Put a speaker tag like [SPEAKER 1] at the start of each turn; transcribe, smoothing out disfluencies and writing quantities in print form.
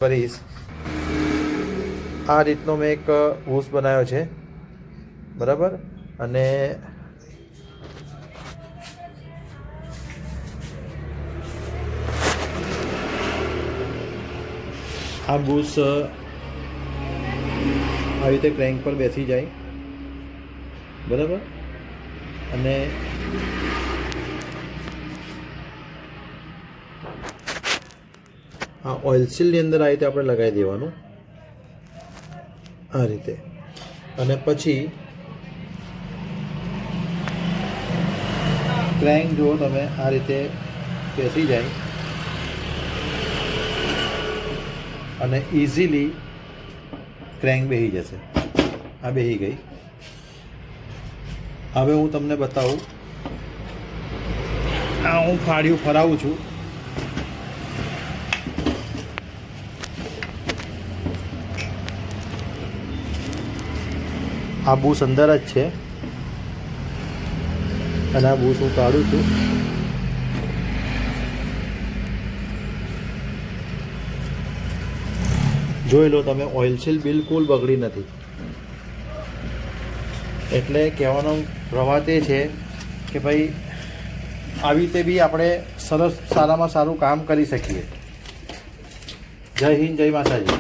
[SPEAKER 1] કરીશ। આ રીતનો મેં એક હોસ બનાવ્યો છે, બરાબર। અને આ બુશ આવી રીતે ક્રેન્ક પર બેસી જાય, બરાબર। અને આ ઓઇલ સીલની અંદર આ રીતે આપણે લગાવી દેવાનું, આ રીતે। અને પછી ક્રેન્ક જુઓ તમે, આ રીતે બેસી જાય અને ઇઝીલી ક્રેન્ક બેસી જશે। આ બેસી ગઈ। હવે હું તમને બતાવું, આ હું ફાળ્યું ફરાવું છું, આ બુશ અંદર જ છે અને આ બુશ હું કાઢું છું। જોઈ લો તમે, ઓઇલ સીલ બિલકુલ બગડી નથી। એટલે કહેવાનો પ્રવાદ એ છે કે ભાઈ આવી રીતે બી આપણે સરસ સારામાં સારું કામ કરી શકીએ। જય હિન્દ, જય માતાજી।